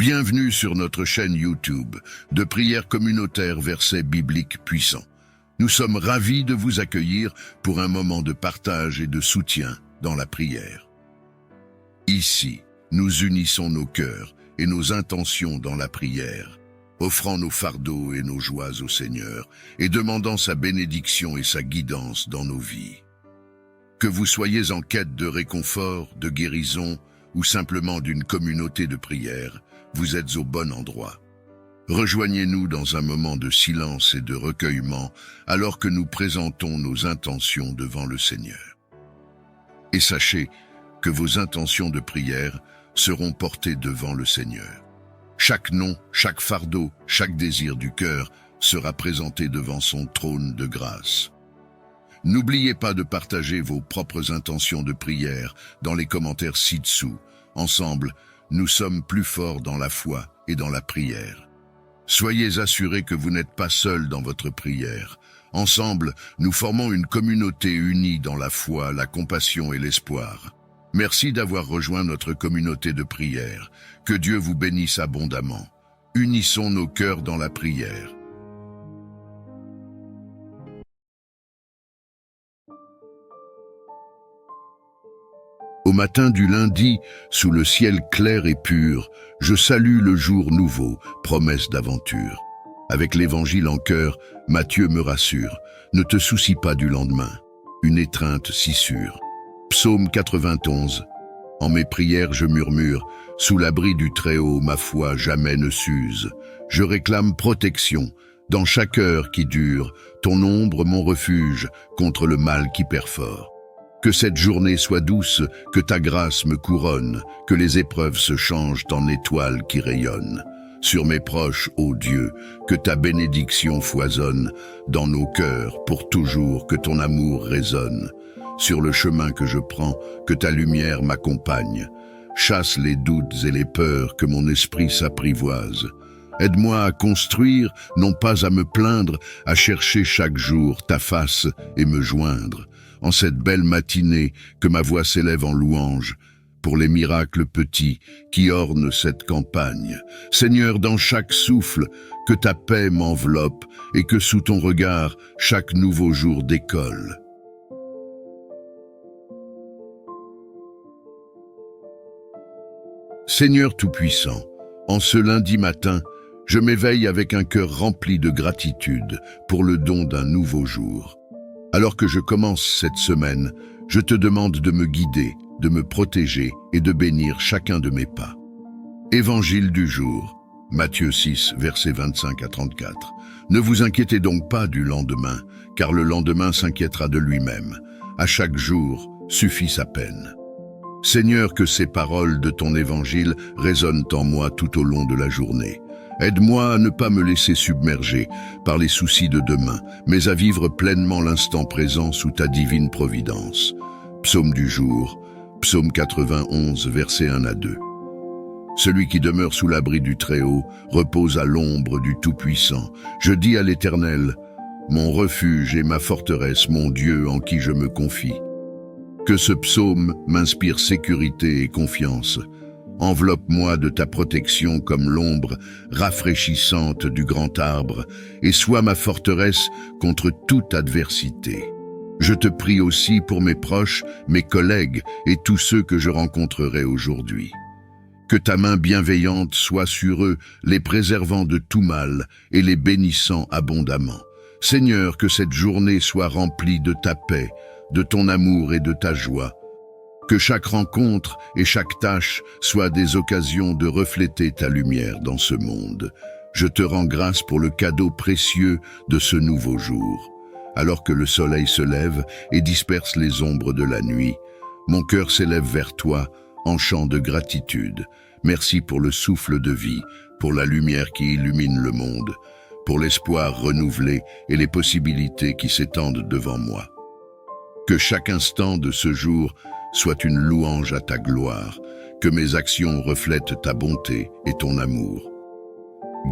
Bienvenue sur notre chaîne YouTube de prières communautaires versets bibliques puissants. Nous sommes ravis de vous accueillir pour un moment de partage et de soutien dans la prière. Ici, nous unissons nos cœurs et nos intentions dans la prière, offrant nos fardeaux et nos joies au Seigneur et demandant sa bénédiction et sa guidance dans nos vies. Que vous soyez en quête de réconfort, de guérison ou simplement d'une communauté de prière, vous êtes au bon endroit. Rejoignez-nous dans un moment de silence et de recueillement alors que nous présentons nos intentions devant le Seigneur. Et sachez que vos intentions de prière seront portées devant le Seigneur. Chaque nom, chaque fardeau, chaque désir du cœur sera présenté devant son trône de grâce. N'oubliez pas de partager vos propres intentions de prière dans les commentaires ci-dessous. Ensemble, nous sommes plus forts dans la foi et dans la prière. Soyez assurés que vous n'êtes pas seuls dans votre prière. Ensemble, nous formons une communauté unie dans la foi, la compassion et l'espoir. Merci d'avoir rejoint notre communauté de prière. Que Dieu vous bénisse abondamment. Unissons nos cœurs dans la prière. Au matin du lundi, sous le ciel clair et pur, je salue le jour nouveau, promesse d'aventure. Avec l'évangile en cœur, Matthieu me rassure, ne te soucie pas du lendemain, une étreinte si sûre. Psaume 91. En mes prières je murmure, sous l'abri du Très-Haut ma foi jamais ne s'use. Je réclame protection, dans chaque heure qui dure, ton ombre mon refuge, contre le mal qui perfore. Que cette journée soit douce, que ta grâce me couronne, que les épreuves se changent en étoiles qui rayonnent. Sur mes proches, ô Dieu, que ta bénédiction foisonne, dans nos cœurs, pour toujours, que ton amour résonne. Sur le chemin que je prends, que ta lumière m'accompagne. Chasse les doutes et les peurs, que mon esprit s'apprivoise. Aide-moi à construire, non pas à me plaindre, à chercher chaque jour ta face et me joindre. En cette belle matinée, que ma voix s'élève en louange, pour les miracles petits qui ornent cette campagne. Seigneur, dans chaque souffle, que ta paix m'enveloppe et que sous ton regard, chaque nouveau jour décolle. Seigneur Tout-Puissant, en ce lundi matin, je m'éveille avec un cœur rempli de gratitude pour le don d'un nouveau jour. Alors que je commence cette semaine, je te demande de me guider, de me protéger et de bénir chacun de mes pas. Évangile du jour, Matthieu 6, versets 25 à 34. Ne vous inquiétez donc pas du lendemain, car le lendemain s'inquiétera de lui-même. À chaque jour suffit sa peine. Seigneur, que ces paroles de ton évangile résonnent en moi tout au long de la journée. Aide-moi à ne pas me laisser submerger par les soucis de demain, mais à vivre pleinement l'instant présent sous ta divine providence. Psaume du jour, Psaume 91, versets 1 à 2. Celui qui demeure sous l'abri du Très-Haut repose à l'ombre du Tout-Puissant. Je dis à l'Éternel, mon refuge et ma forteresse, mon Dieu en qui je me confie. Que ce psaume m'inspire sécurité et confiance. Enveloppe-moi de ta protection comme l'ombre rafraîchissante du grand arbre et sois ma forteresse contre toute adversité. Je te prie aussi pour mes proches, mes collègues et tous ceux que je rencontrerai aujourd'hui. Que ta main bienveillante soit sur eux, les préservant de tout mal et les bénissant abondamment. Seigneur, que cette journée soit remplie de ta paix, de ton amour et de ta joie. Que chaque rencontre et chaque tâche soient des occasions de refléter ta lumière dans ce monde. Je te rends grâce pour le cadeau précieux de ce nouveau jour. Alors que le soleil se lève et disperse les ombres de la nuit, mon cœur s'élève vers toi en chant de gratitude. Merci pour le souffle de vie, pour la lumière qui illumine le monde, pour l'espoir renouvelé et les possibilités qui s'étendent devant moi. Que chaque instant de ce jour soit une louange à ta gloire, que mes actions reflètent ta bonté et ton amour.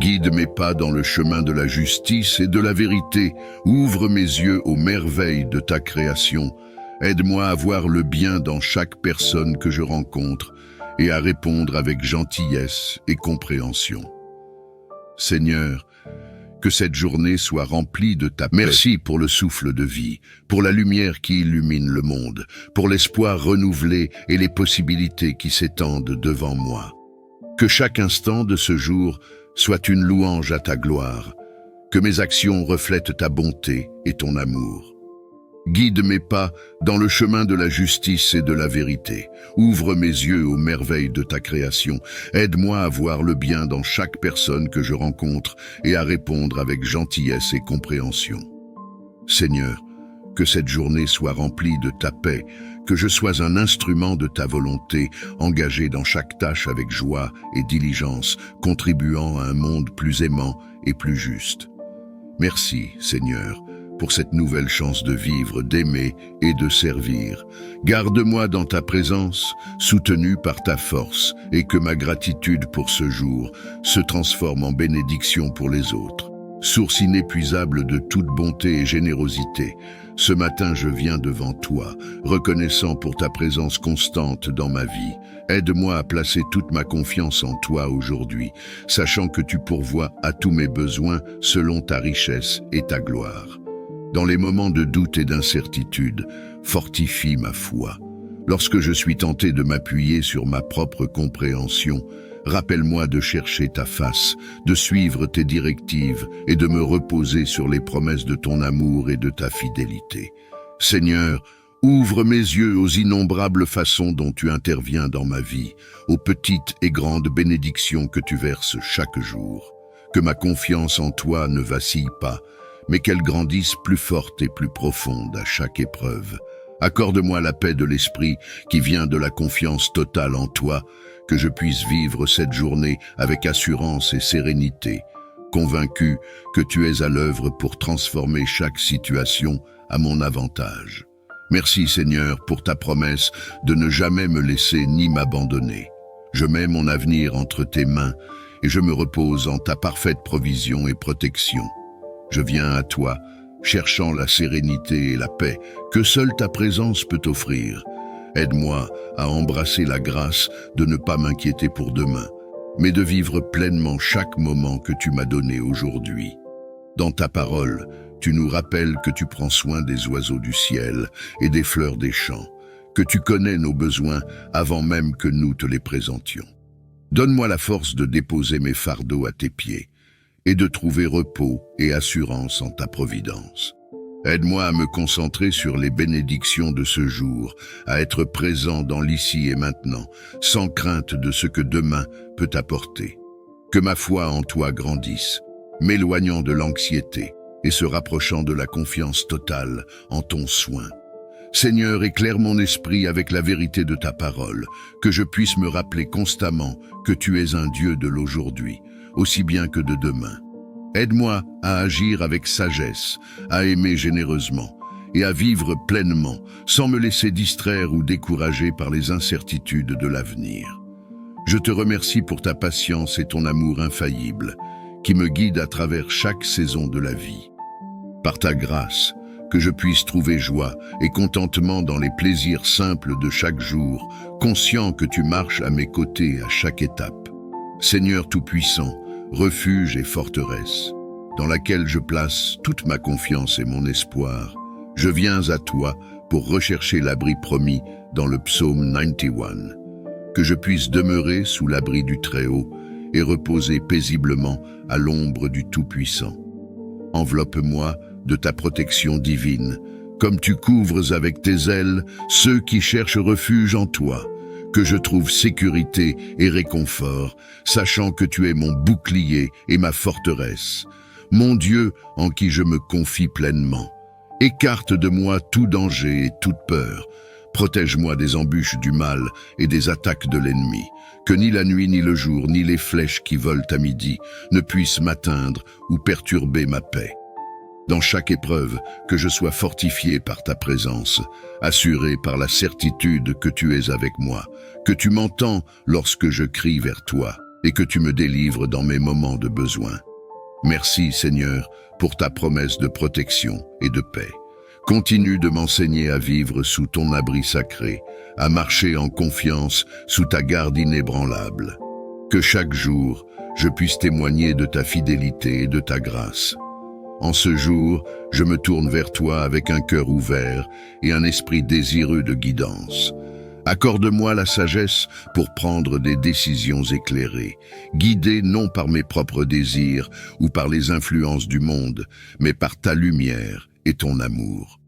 Guide mes pas dans le chemin de la justice et de la vérité, ouvre mes yeux aux merveilles de ta création, aide-moi à voir le bien dans chaque personne que je rencontre et à répondre avec gentillesse et compréhension. Seigneur, que cette journée soit remplie de ta paix. Merci pour le souffle de vie, pour la lumière qui illumine le monde, pour l'espoir renouvelé et les possibilités qui s'étendent devant moi. Que chaque instant de ce jour soit une louange à ta gloire, que mes actions reflètent ta bonté et ton amour. Guide mes pas dans le chemin de la justice et de la vérité. Ouvre mes yeux aux merveilles de ta création. Aide-moi à voir le bien dans chaque personne que je rencontre et à répondre avec gentillesse et compréhension. Seigneur, que cette journée soit remplie de ta paix, que je sois un instrument de ta volonté, engagé dans chaque tâche avec joie et diligence, contribuant à un monde plus aimant et plus juste. Merci, Seigneur, pour cette nouvelle chance de vivre, d'aimer et de servir. Garde-moi dans ta présence, soutenu par ta force, et que ma gratitude pour ce jour se transforme en bénédiction pour les autres. Source inépuisable de toute bonté et générosité, ce matin je viens devant toi, reconnaissant pour ta présence constante dans ma vie. Aide-moi à placer toute ma confiance en toi aujourd'hui, sachant que tu pourvois à tous mes besoins selon ta richesse et ta gloire. Dans les moments de doute et d'incertitude, fortifie ma foi. Lorsque je suis tenté de m'appuyer sur ma propre compréhension, rappelle-moi de chercher ta face, de suivre tes directives et de me reposer sur les promesses de ton amour et de ta fidélité. Seigneur, ouvre mes yeux aux innombrables façons dont tu interviens dans ma vie, aux petites et grandes bénédictions que tu verses chaque jour. Que ma confiance en toi ne vacille pas, mais qu'elle grandisse plus forte et plus profonde à chaque épreuve. Accorde-moi la paix de l'esprit qui vient de la confiance totale en toi, que je puisse vivre cette journée avec assurance et sérénité, convaincu que tu es à l'œuvre pour transformer chaque situation à mon avantage. Merci Seigneur pour ta promesse de ne jamais me laisser ni m'abandonner. Je mets mon avenir entre tes mains et je me repose en ta parfaite provision et protection. Je viens à toi, cherchant la sérénité et la paix que seule ta présence peut offrir. Aide-moi à embrasser la grâce de ne pas m'inquiéter pour demain, mais de vivre pleinement chaque moment que tu m'as donné aujourd'hui. Dans ta parole, tu nous rappelles que tu prends soin des oiseaux du ciel et des fleurs des champs, que tu connais nos besoins avant même que nous te les présentions. Donne-moi la force de déposer mes fardeaux à tes pieds, et de trouver repos et assurance en ta providence. Aide-moi à me concentrer sur les bénédictions de ce jour, à être présent dans l'ici et maintenant, sans crainte de ce que demain peut apporter. Que ma foi en toi grandisse, m'éloignant de l'anxiété et se rapprochant de la confiance totale en ton soin. Seigneur, éclaire mon esprit avec la vérité de ta parole, que je puisse me rappeler constamment que tu es un Dieu de l'aujourd'hui, aussi bien que de demain. Aide-moi à agir avec sagesse, à aimer généreusement et à vivre pleinement, sans me laisser distraire ou décourager par les incertitudes de l'avenir. Je te remercie pour ta patience et ton amour infaillible, qui me guide à travers chaque saison de la vie. Par ta grâce, que je puisse trouver joie et contentement dans les plaisirs simples de chaque jour, conscient que tu marches à mes côtés à chaque étape. Seigneur Tout-Puissant, refuge et forteresse, dans laquelle je place toute ma confiance et mon espoir, je viens à toi pour rechercher l'abri promis dans le psaume 91, que je puisse demeurer sous l'abri du Très-Haut et reposer paisiblement à l'ombre du Tout-Puissant. Enveloppe-moi de ta protection divine, comme tu couvres avec tes ailes ceux qui cherchent refuge en toi, que je trouve sécurité et réconfort, sachant que tu es mon bouclier et ma forteresse, mon Dieu en qui je me confie pleinement. Écarte de moi tout danger et toute peur, protège-moi des embûches du mal et des attaques de l'ennemi, que ni la nuit ni le jour, ni les flèches qui volent à midi ne puissent m'atteindre ou perturber ma paix. Dans chaque épreuve, que je sois fortifié par ta présence, assuré par la certitude que tu es avec moi, que tu m'entends lorsque je crie vers toi et que tu me délivres dans mes moments de besoin. Merci, Seigneur, pour ta promesse de protection et de paix. Continue de m'enseigner à vivre sous ton abri sacré, à marcher en confiance sous ta garde inébranlable. Que chaque jour, je puisse témoigner de ta fidélité et de ta grâce. En ce jour, je me tourne vers toi avec un cœur ouvert et un esprit désireux de guidance. Accorde-moi la sagesse pour prendre des décisions éclairées, guidées non par mes propres désirs ou par les influences du monde, mais par ta lumière et ton amour.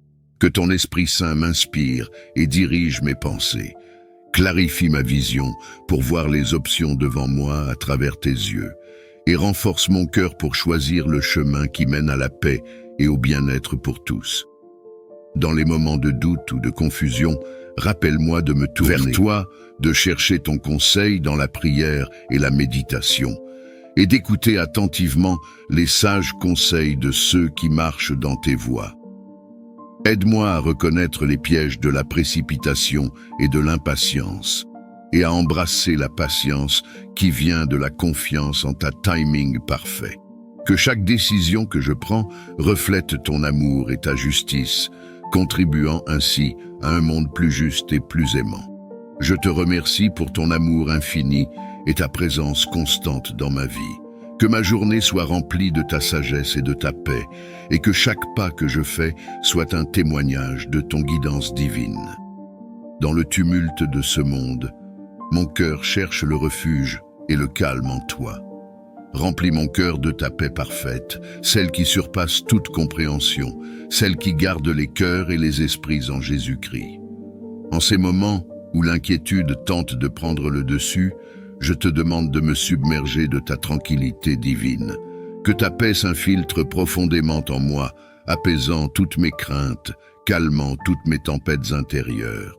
Que ton Esprit Saint m'inspire et dirige mes pensées. Clarifie ma vision pour voir les options devant moi à travers tes yeux et renforce mon cœur pour choisir le chemin qui mène à la paix et au bien-être pour tous. Dans les moments de doute ou de confusion, rappelle-moi de me tourner vers toi, de chercher ton conseil dans la prière et la méditation, et d'écouter attentivement les sages conseils de ceux qui marchent dans tes voies. Aide-moi à reconnaître les pièges de la précipitation et de l'impatience, et à embrasser la patience qui vient de la confiance en ta timing parfait. Que chaque décision que je prends reflète ton amour et ta justice, contribuant ainsi à un monde plus juste et plus aimant. Je te remercie pour ton amour infini et ta présence constante dans ma vie. Que ma journée soit remplie de ta sagesse et de ta paix, et que chaque pas que je fais soit un témoignage de ton guidance divine. Dans le tumulte de ce monde, mon cœur cherche le refuge et le calme en toi. Remplis mon cœur de ta paix parfaite, celle qui surpasse toute compréhension, celle qui garde les cœurs et les esprits en Jésus-Christ. En ces moments où l'inquiétude tente de prendre le dessus, je te demande de me submerger de ta tranquillité divine. Que ta paix s'infiltre profondément en moi, apaisant toutes mes craintes, calmant toutes mes tempêtes intérieures.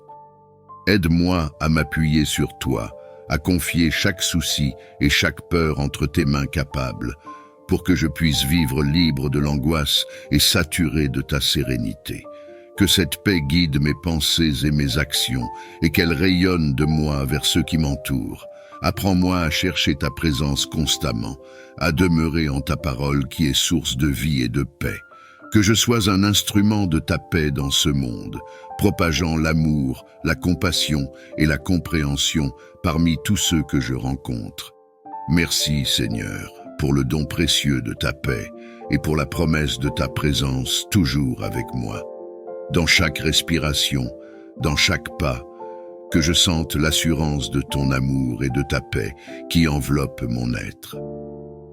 Aide-moi à m'appuyer sur toi, à confier chaque souci et chaque peur entre tes mains capables, pour que je puisse vivre libre de l'angoisse et saturé de ta sérénité. Que cette paix guide mes pensées et mes actions, et qu'elle rayonne de moi vers ceux qui m'entourent. Apprends-moi à chercher ta présence constamment, à demeurer en ta parole qui est source de vie et de paix. Que je sois un instrument de ta paix dans ce monde, propageant l'amour, la compassion et la compréhension parmi tous ceux que je rencontre. Merci, Seigneur, pour le don précieux de ta paix et pour la promesse de ta présence toujours avec moi. Dans chaque respiration, dans chaque pas, que je sente l'assurance de ton amour et de ta paix qui enveloppe mon être.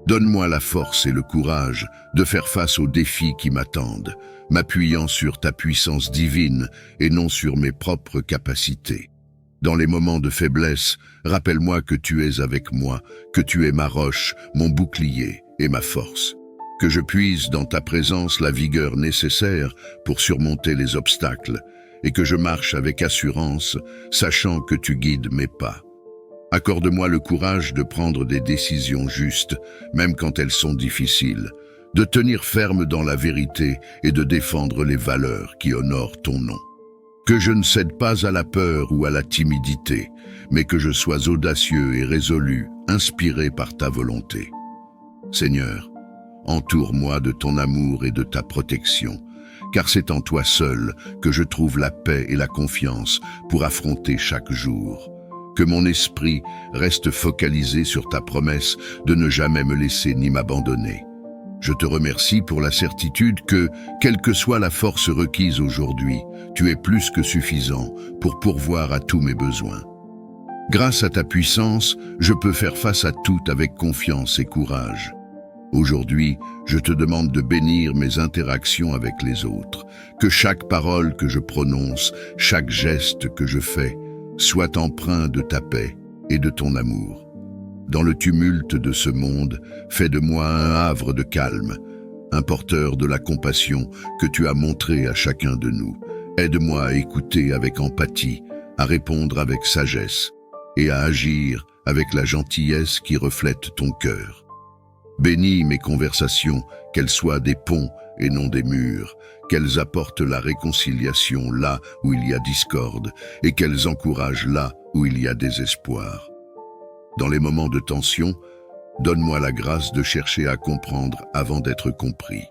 Donne-moi la force et le courage de faire face aux défis qui m'attendent, m'appuyant sur ta puissance divine et non sur mes propres capacités. Dans les moments de faiblesse, rappelle-moi que tu es avec moi, que tu es ma roche, mon bouclier et ma force. Que je puise dans ta présence la vigueur nécessaire pour surmonter les obstacles et que je marche avec assurance, sachant que tu guides mes pas. Accorde-moi le courage de prendre des décisions justes, même quand elles sont difficiles, de tenir ferme dans la vérité et de défendre les valeurs qui honorent ton nom. Que je ne cède pas à la peur ou à la timidité, mais que je sois audacieux et résolu, inspiré par ta volonté. Seigneur, entoure-moi de ton amour et de ta protection, car c'est en toi seul que je trouve la paix et la confiance pour affronter chaque jour. Que mon esprit reste focalisé sur ta promesse de ne jamais me laisser ni m'abandonner. Je te remercie pour la certitude que, quelle que soit la force requise aujourd'hui, tu es plus que suffisant pour pourvoir à tous mes besoins. Grâce à ta puissance, je peux faire face à tout avec confiance et courage. Aujourd'hui, je te demande de bénir mes interactions avec les autres, que chaque parole que je prononce, chaque geste que je fais, soit empreint de ta paix et de ton amour. Dans le tumulte de ce monde, fais de moi un havre de calme, un porteur de la compassion que tu as montré à chacun de nous. Aide-moi à écouter avec empathie, à répondre avec sagesse et à agir avec la gentillesse qui reflète ton cœur. Bénis mes conversations, qu'elles soient des ponts et non des murs, qu'elles apportent la réconciliation là où il y a discorde et qu'elles encouragent là où il y a désespoir. Dans les moments de tension, donne-moi la grâce de chercher à comprendre avant d'être compris.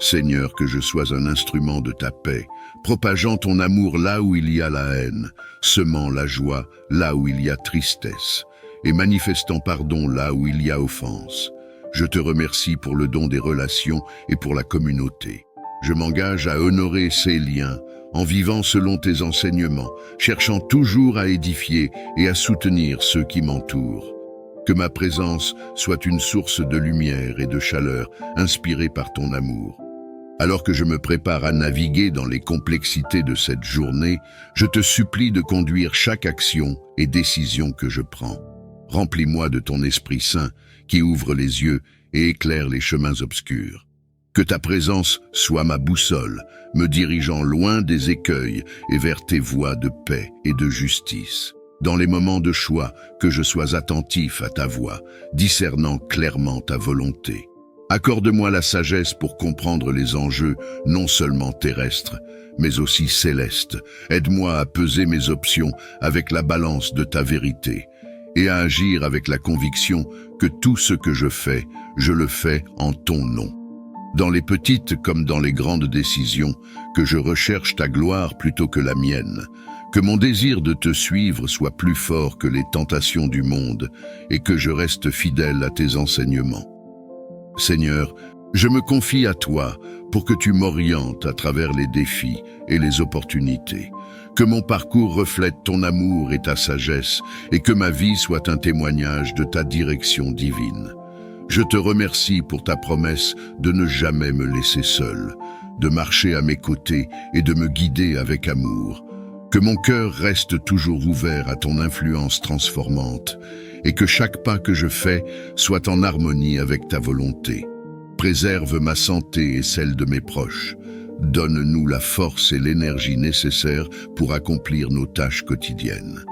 Seigneur, que je sois un instrument de ta paix, propageant ton amour là où il y a la haine, semant la joie là où il y a tristesse, et manifestant pardon là où il y a offense. Je te remercie pour le don des relations et pour la communauté. Je m'engage à honorer ces liens, en vivant selon tes enseignements, cherchant toujours à édifier et à soutenir ceux qui m'entourent. Que ma présence soit une source de lumière et de chaleur, inspirée par ton amour. Alors que je me prépare à naviguer dans les complexités de cette journée, je te supplie de conduire chaque action et décision que je prends. Remplis-moi de ton Esprit Saint qui ouvre les yeux et éclaire les chemins obscurs. Que ta présence soit ma boussole, me dirigeant loin des écueils et vers tes voies de paix et de justice. Dans les moments de choix, que je sois attentif à ta voix, discernant clairement ta volonté. Accorde-moi la sagesse pour comprendre les enjeux non seulement terrestres, mais aussi célestes. Aide-moi à peser mes options avec la balance de ta vérité et à agir avec la conviction que tout ce que je le fais en ton nom. Dans les petites comme dans les grandes décisions, que je recherche ta gloire plutôt que la mienne, que mon désir de te suivre soit plus fort que les tentations du monde et que je reste fidèle à tes enseignements. Seigneur, je me confie à toi pour que tu m'orientes à travers les défis et les opportunités, que mon parcours reflète ton amour et ta sagesse et que ma vie soit un témoignage de ta direction divine. Je te remercie pour ta promesse de ne jamais me laisser seul, de marcher à mes côtés et de me guider avec amour. Que mon cœur reste toujours ouvert à ton influence transformante et que chaque pas que je fais soit en harmonie avec ta volonté. Préserve ma santé et celle de mes proches. Donne-nous la force et l'énergie nécessaires pour accomplir nos tâches quotidiennes.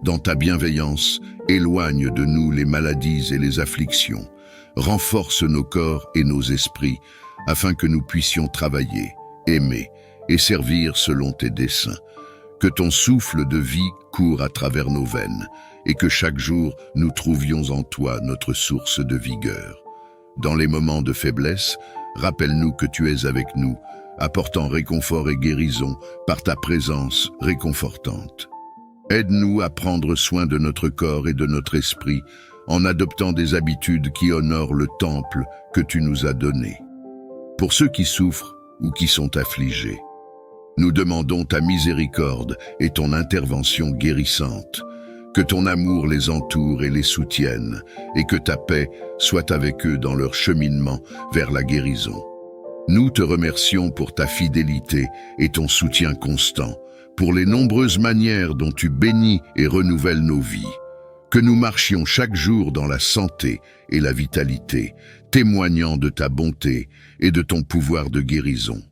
Dans ta bienveillance, éloigne de nous les maladies et les afflictions. Renforce nos corps et nos esprits afin que nous puissions travailler, aimer et servir selon tes desseins. Que ton souffle de vie court à travers nos veines et que chaque jour nous trouvions en toi notre source de vigueur. Dans les moments de faiblesse, rappelle-nous que tu es avec nous, apportant réconfort et guérison par ta présence réconfortante. Aide-nous à prendre soin de notre corps et de notre esprit en adoptant des habitudes qui honorent le temple que tu nous as donné. Pour ceux qui souffrent ou qui sont affligés, nous demandons ta miséricorde et ton intervention guérissante. Que ton amour les entoure et les soutienne, et que ta paix soit avec eux dans leur cheminement vers la guérison. Nous te remercions pour ta fidélité et ton soutien constant, pour les nombreuses manières dont tu bénis et renouvelles nos vies. Que nous marchions chaque jour dans la santé et la vitalité, témoignant de ta bonté et de ton pouvoir de guérison.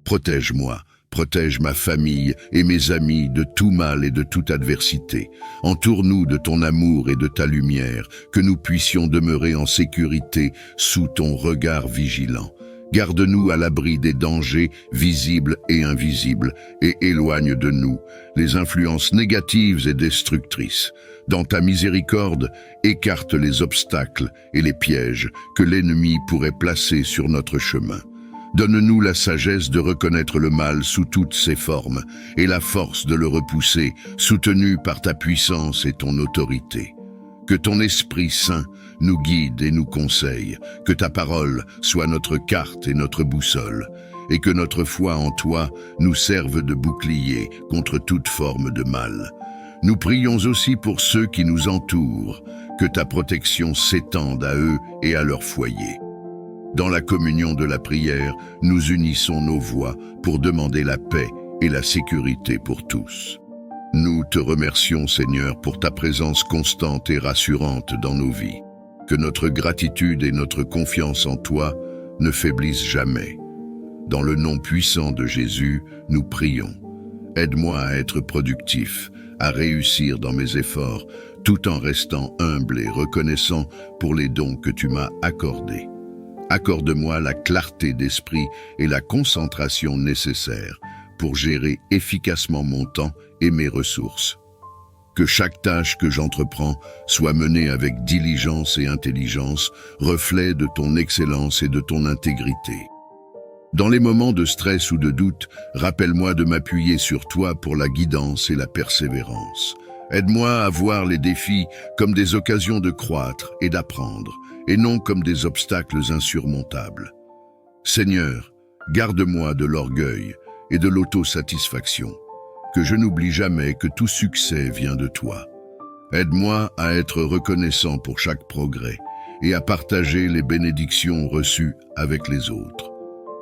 Protège-moi. Protège ma famille et mes amis de tout mal et de toute adversité. Entoure-nous de ton amour et de ta lumière, que nous puissions demeurer en sécurité sous ton regard vigilant. Garde-nous à l'abri des dangers visibles et invisibles et éloigne de nous les influences négatives et destructrices. Dans ta miséricorde, écarte les obstacles et les pièges que l'ennemi pourrait placer sur notre chemin. Donne-nous la sagesse de reconnaître le mal sous toutes ses formes et la force de le repousser, soutenu par ta puissance et ton autorité. Que ton Esprit Saint nous guide et nous conseille, que ta parole soit notre carte et notre boussole, et que notre foi en toi nous serve de bouclier contre toute forme de mal. Nous prions aussi pour ceux qui nous entourent, que ta protection s'étende à eux et à leur foyer. Dans la communion de la prière, nous unissons nos voix pour demander la paix et la sécurité pour tous. Nous te remercions, Seigneur, pour ta présence constante et rassurante dans nos vies. Que notre gratitude et notre confiance en toi ne faiblissent jamais. Dans le nom puissant de Jésus, nous prions. Aide-moi à être productif, à réussir dans mes efforts, tout en restant humble et reconnaissant pour les dons que tu m'as accordés. Accorde-moi la clarté d'esprit et la concentration nécessaires pour gérer efficacement mon temps et mes ressources. Que chaque tâche que j'entreprends soit menée avec diligence et intelligence, reflet de ton excellence et de ton intégrité. Dans les moments de stress ou de doute, rappelle-moi de m'appuyer sur toi pour la guidance et la persévérance. Aide-moi à voir les défis comme des occasions de croître et d'apprendre, et non comme des obstacles insurmontables. Seigneur, garde-moi de l'orgueil et de l'autosatisfaction, que je n'oublie jamais que tout succès vient de toi. Aide-moi à être reconnaissant pour chaque progrès et à partager les bénédictions reçues avec les autres.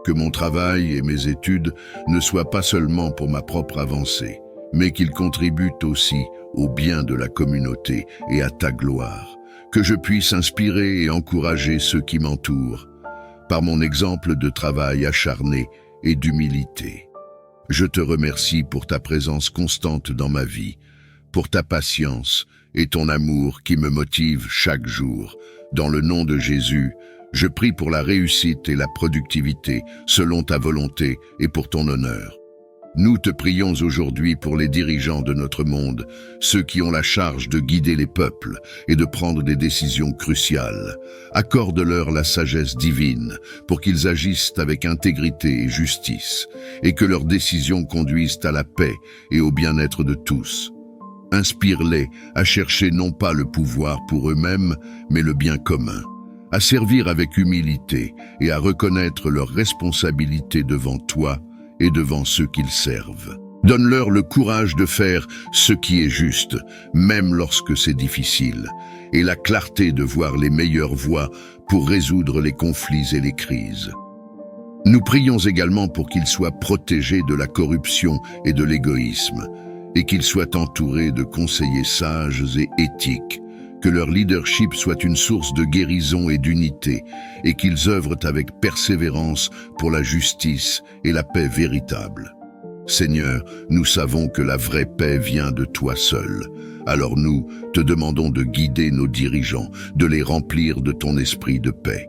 Que mon travail et mes études ne soient pas seulement pour ma propre avancée, mais qu'ils contribuent aussi au bien de la communauté et à ta gloire. Que je puisse inspirer et encourager ceux qui m'entourent, par mon exemple de travail acharné et d'humilité. Je te remercie pour ta présence constante dans ma vie, pour ta patience et ton amour qui me motive chaque jour. Dans le nom de Jésus, je prie pour la réussite et la productivité selon ta volonté et pour ton honneur. Nous te prions aujourd'hui pour les dirigeants de notre monde, ceux qui ont la charge de guider les peuples et de prendre des décisions cruciales. Accorde-leur la sagesse divine pour qu'ils agissent avec intégrité et justice, et que leurs décisions conduisent à la paix et au bien-être de tous. Inspire-les à chercher non pas le pouvoir pour eux-mêmes, mais le bien commun, à servir avec humilité et à reconnaître leurs responsabilités devant toi et devant ceux qu'ils servent. Donne-leur le courage de faire ce qui est juste, même lorsque c'est difficile, et la clarté de voir les meilleures voies pour résoudre les conflits et les crises. Nous prions également pour qu'ils soient protégés de la corruption et de l'égoïsme, et qu'ils soient entourés de conseillers sages et éthiques, que leur leadership soit une source de guérison et d'unité, et qu'ils œuvrent avec persévérance pour la justice et la paix véritable. Seigneur, nous savons que la vraie paix vient de toi seul. Alors nous te demandons de guider nos dirigeants, de les remplir de ton esprit de paix.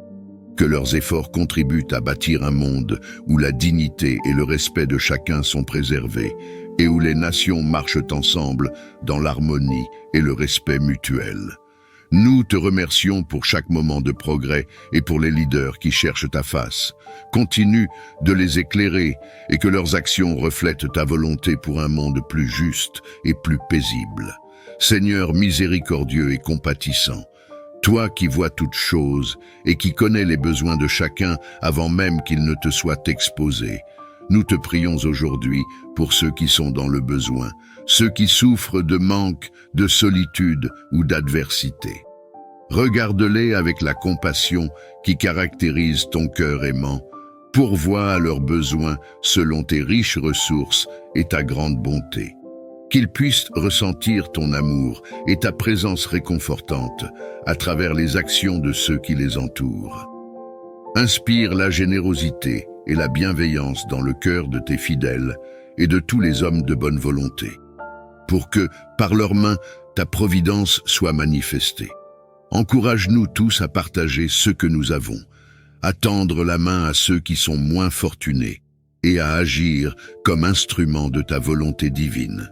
Que leurs efforts contribuent à bâtir un monde où la dignité et le respect de chacun sont préservés, et où les nations marchent ensemble dans l'harmonie et le respect mutuel. Nous te remercions pour chaque moment de progrès et pour les leaders qui cherchent ta face. Continue de les éclairer et que leurs actions reflètent ta volonté pour un monde plus juste et plus paisible. Seigneur miséricordieux et compatissant, toi qui vois toutes choses et qui connais les besoins de chacun avant même qu'ils ne te soient exposés, nous te prions aujourd'hui pour ceux qui sont dans le besoin, ceux qui souffrent de manque, de solitude ou d'adversité. Regarde-les avec la compassion qui caractérise ton cœur aimant. Pourvois à leurs besoins selon tes riches ressources et ta grande bonté. Qu'ils puissent ressentir ton amour et ta présence réconfortante à travers les actions de ceux qui les entourent. Inspire la générosité et la bienveillance dans le cœur de tes fidèles et de tous les hommes de bonne volonté, pour que, par leurs mains, ta providence soit manifestée. Encourage-nous tous à partager ce que nous avons, à tendre la main à ceux qui sont moins fortunés et à agir comme instrument de ta volonté divine.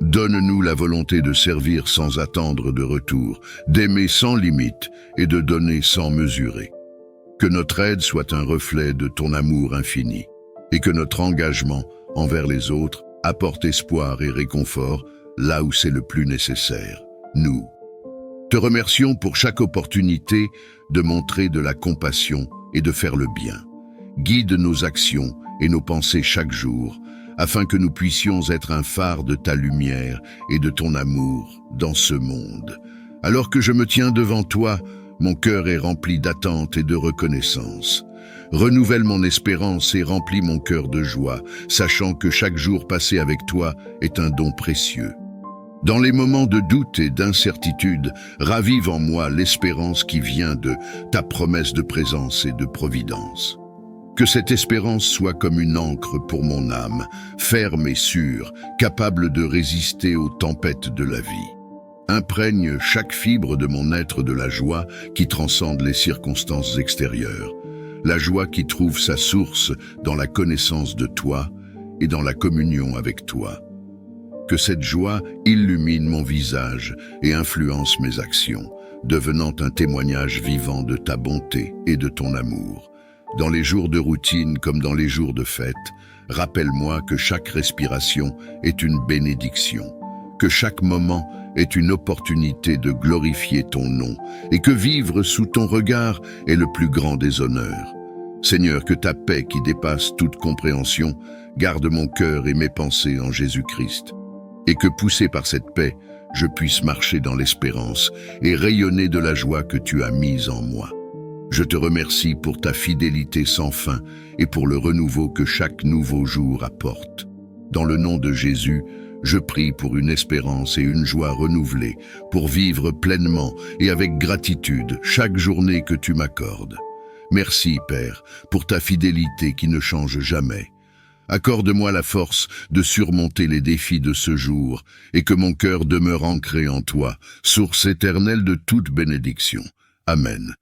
Donne-nous la volonté de servir sans attendre de retour, d'aimer sans limite et de donner sans mesurer. Que notre aide soit un reflet de ton amour infini et que notre engagement envers les autres apporte espoir et réconfort là où c'est le plus nécessaire. Nous te remercions pour chaque opportunité de montrer de la compassion et de faire le bien. Guide nos actions et nos pensées chaque jour, afin que nous puissions être un phare de ta lumière et de ton amour dans ce monde. Alors que je me tiens devant toi, mon cœur est rempli d'attente et de reconnaissance. Renouvelle mon espérance et remplis mon cœur de joie, sachant que chaque jour passé avec toi est un don précieux. Dans les moments de doute et d'incertitude, ravive en moi l'espérance qui vient de ta promesse de présence et de providence. Que cette espérance soit comme une ancre pour mon âme, ferme et sûre, capable de résister aux tempêtes de la vie. Imprègne chaque fibre de mon être de la joie qui transcende les circonstances extérieures, la joie qui trouve sa source dans la connaissance de toi et dans la communion avec toi. Que cette joie illumine mon visage et influence mes actions, devenant un témoignage vivant de ta bonté et de ton amour. Dans les jours de routine comme dans les jours de fête, rappelle-moi que chaque respiration est une bénédiction, que chaque moment est une opportunité de glorifier ton nom et que vivre sous ton regard est le plus grand des honneurs. Seigneur, que ta paix qui dépasse toute compréhension garde mon cœur et mes pensées en Jésus-Christ, et que poussé par cette paix, je puisse marcher dans l'espérance et rayonner de la joie que tu as mise en moi. Je te remercie pour ta fidélité sans fin et pour le renouveau que chaque nouveau jour apporte. Dans le nom de Jésus, je prie pour une espérance et une joie renouvelée, pour vivre pleinement et avec gratitude chaque journée que tu m'accordes. Merci, Père, pour ta fidélité qui ne change jamais. Accorde-moi la force de surmonter les défis de ce jour et que mon cœur demeure ancré en toi, source éternelle de toute bénédiction. Amen.